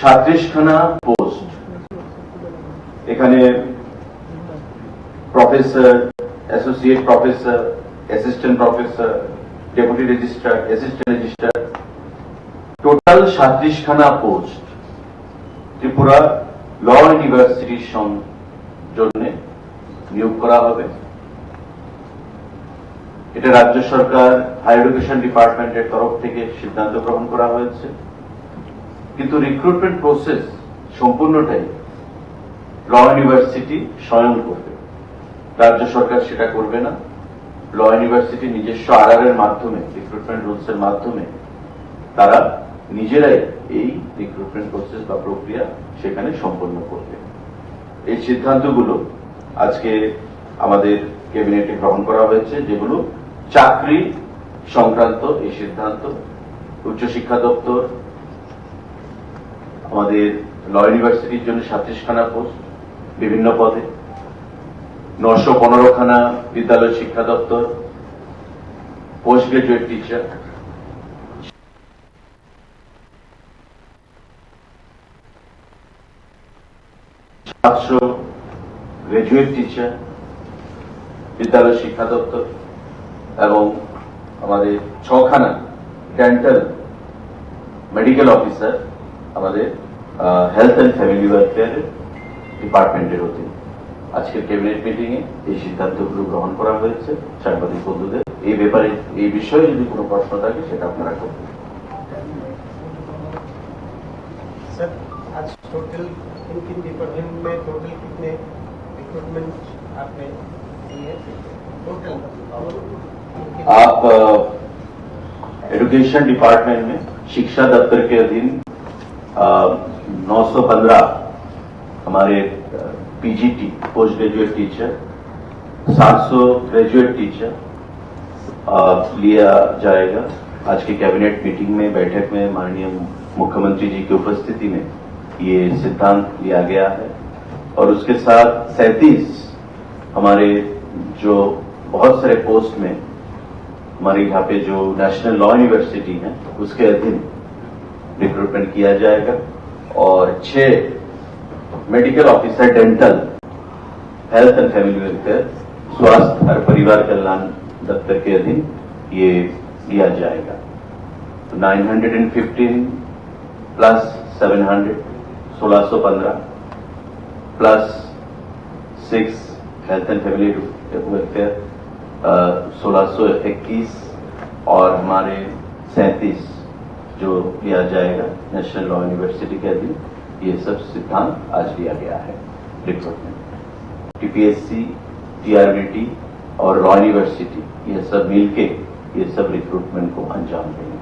37খানা post, এখানে professor, associate professor, assistant professor, deputy registrar, assistant registrar, total 37খানা post Tripura law ইউনিভার্সিটির জন্য নিয়োগ করা হবে। এটা রাজ্য সরকার হায়ার এডুকেশন ডিপার্টমেন্টের তরফ থেকে সিদ্ধান্ত গ্রহণ করা হয়েছে, কিন্তু রিক্রুটমেন্ট প্রসেস সম্পূর্ণটাই ল ইউনিভার্সিটি স্বয়ং করবে, রাজ্য সরকার সেটা করবে না। ল ইউনিভার্সিটি নিজস্ব আরআর এর মাধ্যমে, রিক্রুটমেন্ট রুলস এর মাধ্যমে তারা নিজেরাই এই রিক্রুটমেন্ট প্রসেস বা প্রক্রিয়া সেখানে সম্পন্ন করবে। এই সিদ্ধান্তগুলো আজকে আমাদের ক্যাবিনেটে গ্রহণ করা হয়েছে, যেগুলো চাকরি সংক্রান্ত এই সিদ্ধান্ত। উচ্চশিক্ষা দপ্তর আমাদের ল ইউনিভার্সিটির জন্য 37খানা পোস্ট বিভিন্ন পদে, 915খানা বিদ্যালয় শিক্ষা দপ্তর, post graduate teacher, 700 graduate teacher বিদ্যালয় শিক্ষা দপ্তর এবং আমাদের 6খানা ডেন্টাল মেডিকেল অফিসার আমাদের হেলথ অ্যান্ড ফ্যামিলি ওয়েলফেয়ার ডিপার্টমেন্টের অধীনে আজকের ক্যাবিনেট মিটিং এ এই সিদ্ধান্তগুলো গ্রহণ করা হয়েছে। সাংবাদিক বন্ধুদের এই ব্যাপারে, এই বিষয়ে যদি কোনো প্রশ্ন থাকে সেটা আপনারা করবেন। सर, आज टोटल किन डिपार्टमेंट में टोटल कितने रिक्रूटमेंट आपने किए टोटल? आप एजुकेशन डिपार्टमेंट में शिक्षा दफ्तर के अधीन 915 हमारे PGT post graduate teacher, 700 graduate teacher लिया जाएगा। आज की कैबिनेट मीटिंग में, बैठक में माननीय मुख्यमंत्री जी की उपस्थिति में ये सिद्धांत लिया गया है। और उसके साथ 37 हमारे जो बहुत सारे पोस्ट में हमारे यहाँ पे जो नेशनल लॉ यूनिवर्सिटी है उसके अधीन रिक्रूटमेंट किया जाएगा। और 6 medical officer dental, health and family welfare, स्वास्थ्य और परिवार कल्याण दफ्तर के अधीन ये दिया जाएगा। तो 915 plus 700 1615 plus 6 health and family welfare 1621 और हमारे 37 जो लिया जाएगा नेशनल लॉ यूनिवर्सिटी के अधीन। ये सब सिद्धांत आज लिया गया है रिक्रूटमेंट। टीपीएससी, टीआरबीटी और लॉ यूनिवर्सिटी ये सब मिलके ये सब रिक्रूटमेंट को अंजाम देंगे।